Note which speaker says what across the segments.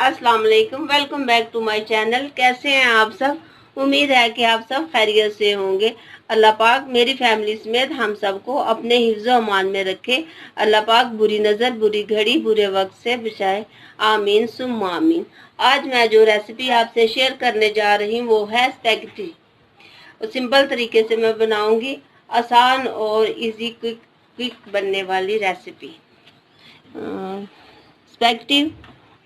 Speaker 1: अस्सलाम वालेकुम। Welcome back to my channel. कैसे हैं आप सब? उम्मीद है कि आप सब खैरियत से होंगे। अल्लाह पाक मेरी फैमिली समेत हम सबको अपने हिफ्ज़ अमान में रखे। अल्लाह पाक बुरी नज़र, बुरी घड़ी, बुरे वक्त से बचाए। आमीन सुम्मा आमीन। आज मैं जो रेसिपी आपसे शेयर करने जा रही हूँ वो है स्पैगेटी। सिंपल तरीके से मैं बनाऊंगी, आसान और इजी क्विक बनने वाली रेसिपी। स्पैगेटी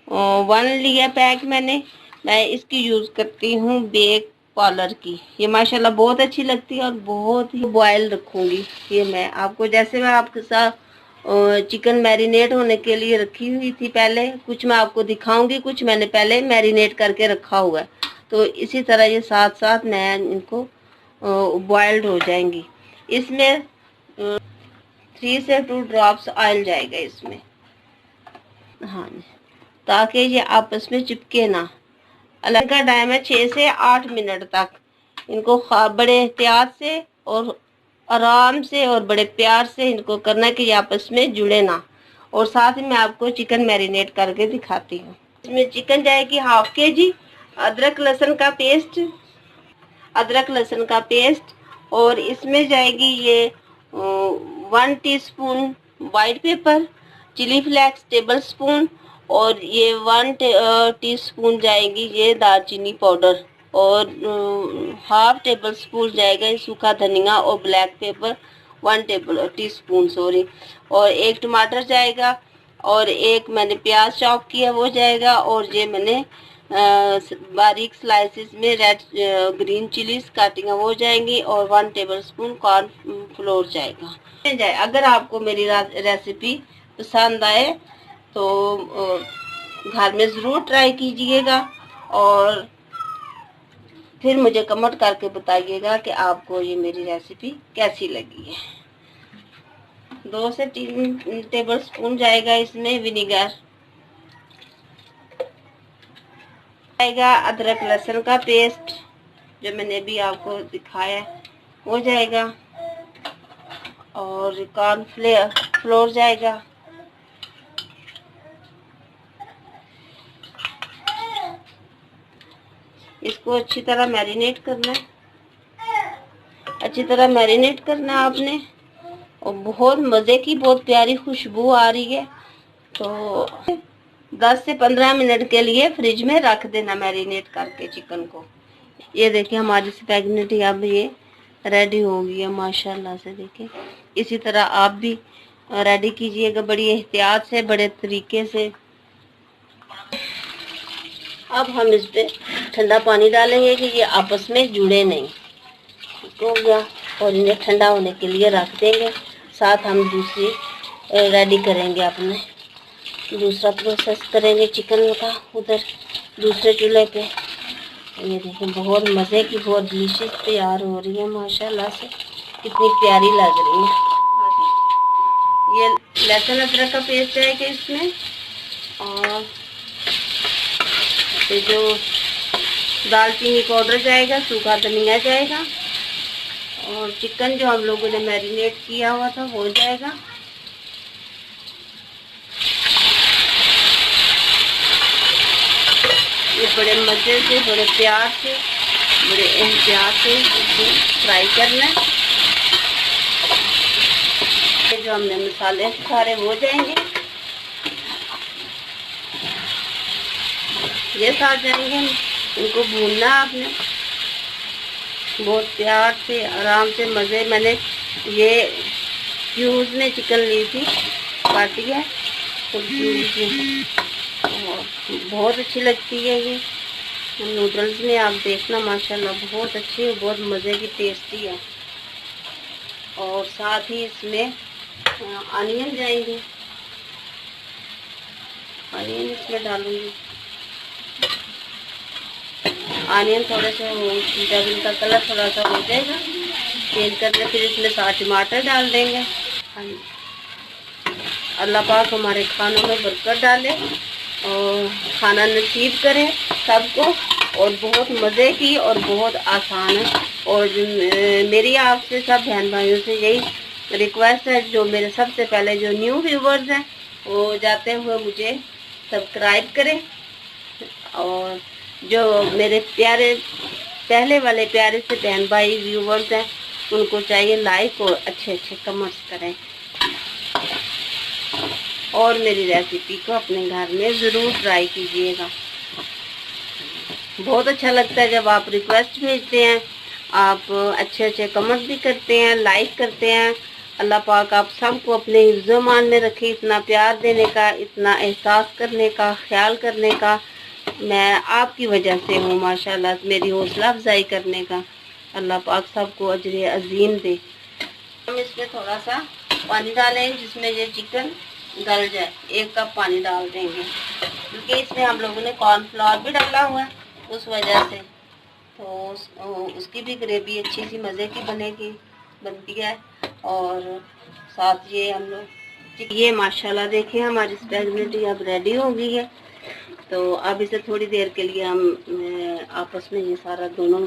Speaker 1: 1 लिया पैक मैंने। मैं इसकी यूज़ करती हूँ बेक पार्लर की। ये माशाल्लाह बहुत अच्छी लगती है और बहुत ही बॉयल रखूँगी। ये मैं आपको, जैसे मैं आपके साथ चिकन मैरिनेट होने के लिए रखी हुई थी पहले, कुछ मैं आपको दिखाऊंगी, कुछ मैंने पहले मैरिनेट करके रखा हुआ है। तो इसी तरह ये साथ साथ मैं इनको बॉयल्ड हो जाएंगी। इसमें 3 से 2 ड्रॉप्स ऑयल जाएगा इसमें। हाँ, ताकि ये आपस में चिपके ना। अलग का टाइम है 6 से 8 मिनट तक। इनको बड़े एहतियात से और आराम से और बड़े प्यार से इनको करना है कि ये आपस में जुड़े ना। और साथ ही मैं आपको चिकन मैरिनेट करके दिखाती हूँ। इसमें चिकन जाएगी ½ kg, अदरक लहसुन का पेस्ट और इसमें जाएगी ये 1 teaspoon white pepper, chilli flakes tablespoon, और ये 1 टीस्पून जाएगी ये दालचीनी पाउडर, और ½ टेबल स्पून जाएगा ये सूखा धनिया, और ब्लैक पेपर 1 टीस्पून सॉरी, और 1 टमाटर जाएगा, और 1 मैंने प्याज चॉप किया वो जाएगा, और ये मैंने बारीक स्लाइसेस में रेड ग्रीन चिलीज काटी है वो जाएंगी, और 1 टेबलस्पून कॉर्न फ्लोर जाएगा। अगर आपको मेरी रेसिपी पसंद आए तो घर में ज़रूर ट्राई कीजिएगा और फिर मुझे कमेंट करके बताइएगा कि आपको ये मेरी रेसिपी कैसी लगी है। 2 से 3 टेबलस्पून जाएगा इसमें विनेगर जाएगा, अदरक लहसुन का पेस्ट जो मैंने भी आपको दिखाया वो जाएगा, और कॉर्न फ्लोर जाएगा। इसको अच्छी तरह मैरिनेट करना है, अच्छी तरह मैरिनेट करना है आपने। और बहुत मज़े की बहुत प्यारी खुशबू आ रही है। तो 10 से 15 मिनट के लिए फ्रिज में रख देना मैरिनेट करके चिकन को। ये देखिए हमारी स्पैगेटी अब ये रेडी हो गई है माशाल्लाह से। देखिए इसी तरह आप भी रेडी कीजिएगा बड़ी एहतियात से, बड़े तरीके से। अब हम इस पे ठंडा पानी डालेंगे कि ये आपस में जुड़े नहीं, हो गया। और इन्हें ठंडा होने के लिए रख देंगे। साथ हम दूसरी रेडी करेंगे, अपने दूसरा प्रोसेस करेंगे चिकन का उधर दूसरे चूल्हे पे। ये देखिए बहुत मज़े की बहुत डिलीशियस तैयार हो रही है माशाल्लाह से, कितनी प्यारी लग रही है। ये लहसुन अदरक का पेस्ट जाएगा इसमें, और ये जो दालचीनी पाउडर जाएगा, सूखा धनिया जाएगा, और चिकन जो हम लोगों ने मैरिनेट किया हुआ था वो जाएगा। ये बड़े मज़े से, बड़े प्यार से, बड़े एहतियात से इसको फ्राई करना है। ये जो हमने मसाले सारे वो जाएंगे, ये साथ जाएंगे। इनको भूनना आपने बहुत प्यार से, आराम से, मज़े। मैंने ये क्यूब्स में चिकन ली थी, काटी है, तो बहुत अच्छी लगती है ये नूडल्स में। आप देखना माशाल्लाह बहुत अच्छी है, बहुत मज़े की, टेस्टी है। और साथ ही इसमें अनियन जाएंगे, अनियन इसमें डालूंगी। अनियन थोड़े से जब इनका कलर थोड़ा सा हो जाएगा चेंज करके, फिर इसमें 7 टमाटर डाल देंगे। अल्लाह पाक हमारे खानों में बरकत डाले और खाना नसीब करें सबको। और बहुत मज़े की और बहुत आसान है। और मेरी आपसे सब बहन भाइयों से यही रिक्वेस्ट है, जो मेरे सबसे पहले जो न्यू व्यूवर्स हैं वो जाते हुए मुझे सब्सक्राइब करें, और जो मेरे प्यारे पहले वाले प्यारे से बहन भाई व्यूवर्स हैं, उनको चाहिए लाइक और अच्छे कमेंट्स करें और मेरी रेसिपी को अपने घर में ज़रूर ट्राई कीजिएगा। बहुत अच्छा लगता है जब आप रिक्वेस्ट भेजते हैं, आप अच्छे कमेंट भी करते हैं, लाइक करते हैं। अल्लाह पाक आप सबको अपने हिफ्ज़-ओ-मान में रखे। इतना प्यार देने का, इतना एहसास करने का, ख्याल करने का मैं आपकी वजह से हूँ। माशाल्लाह मेरी हौसला अफजाई करने का अल्लाह पाक सबको अजर अजीम दे। हम इसमें थोड़ा सा पानी डालें जिसमें ये चिकन गल जाए। 1 कप पानी डाल देंगे क्योंकि इसमें हम लोगों ने कॉर्नफ्लावर भी डाला हुआ है, उस वजह से तो उसकी भी ग्रेवी अच्छी सी मज़े की बनती है। और साथ ये हम लोग ये माशाल्लाह देखिए हमारी स्पैगेटी अब रेडी हो गई है। तो अब इसे थोड़ी देर के लिए हम आपस में ये सारा दोनों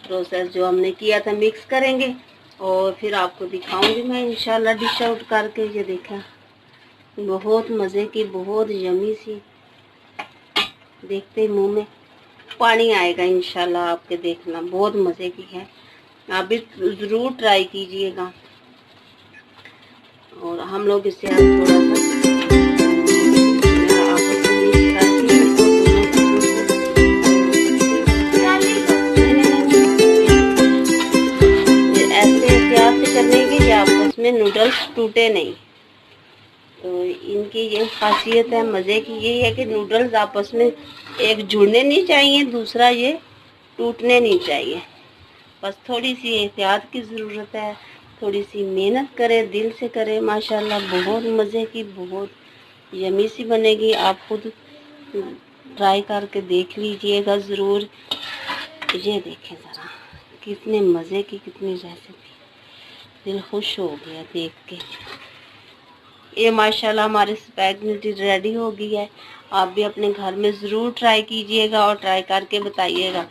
Speaker 1: प्रोसेस जो हमने किया था मिक्स करेंगे और फिर आपको दिखाऊंगी मैं इंशाल्लाह डिश आउट करके। ये देखा बहुत मज़े की, बहुत यमी सी, देखते ही मुंह में पानी आएगा इंशाल्लाह आपके। देखना बहुत मज़े की है, आप भी ज़रूर ट्राई कीजिएगा। और हम लोग इसे अब थोड़ा सा ऐसे एहतियात से करने की आपस में नूडल्स टूटे नहीं। तो इनकी ये खासियत है मज़े की, यही है कि नूडल्स आपस में एक जुड़ने नहीं चाहिए, दूसरा ये टूटने नहीं चाहिए। बस थोड़ी सी एहतियात की ज़रूरत है, थोड़ी सी मेहनत करें, दिल से करें। माशाल्लाह बहुत मज़े की, बहुत यमी सी बनेगी। आप खुद ट्राई करके देख लीजिएगा ज़रूर। ये देखें ज़रा कितने मज़े की, कितनी रेसिपी, दिल खुश हो गया देख के। ये माशाल्लाह हमारी स्पैगेटी रेडी हो गई है। आप भी अपने घर में ज़रूर ट्राई कीजिएगा और ट्राई करके बताइएगा।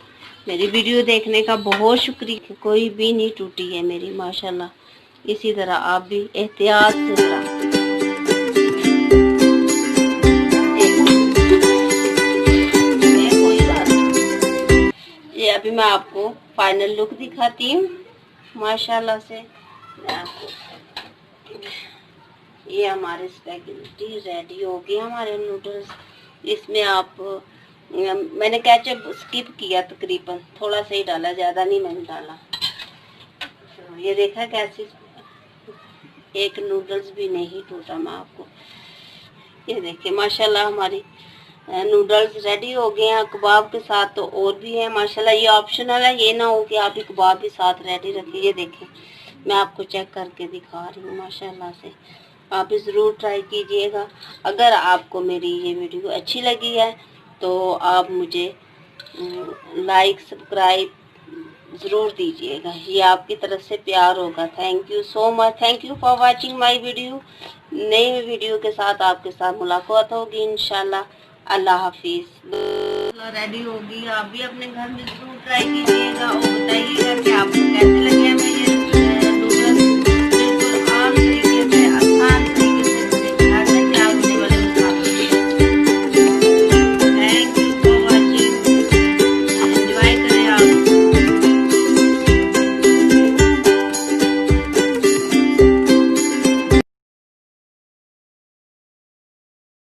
Speaker 1: मेरी वीडियो देखने का बहुत शुक्रिया। कोई भी नहीं टूटी है मेरी माशाल्लाह। इसी तरह आप भी एहतियात से जरा ये अभी मैं आपको फाइनल लुक दिखाती हूँ माशाल्लाह से। ये हमारे स्पैगेटी रेडी हो गए, हमारे नूडल्स। इसमें आप मैंने केचप स्किप किया, तकरीबन थोड़ा सा ही डाला, ज़्यादा नहीं मैंने डाला। तो ये देखा कैसे एक नूडल्स भी नहीं टूटा। मैं आपको ये देखिए माशाल्लाह हमारी नूडल्स रेडी हो गए हैं कबाब के साथ। तो और भी है माशाल्लाह, ये ऑप्शनल है, ये ना हो कि आप कबाब भी साथ रेडी रखिए। ये देखें मैं आपको चेक करके दिखा रही हूँ माशाल्लाह से। आप भी ज़रूर ट्राई कीजिएगा। अगर आपको मेरी ये वीडियो अच्छी लगी है तो आप मुझे लाइक सब्सक्राइब ज़रूर दीजिएगा, ये आपकी तरफ से प्यार होगा। Thank you so much, thank you for watching my video. नई वीडियो के साथ आपके साथ मुलाकात होगी इंशाल्लाह। अल्लाह हाफिज़। रेडी होगी, आप भी अपने घर में ज़रूर ट्राई कीजिएगा।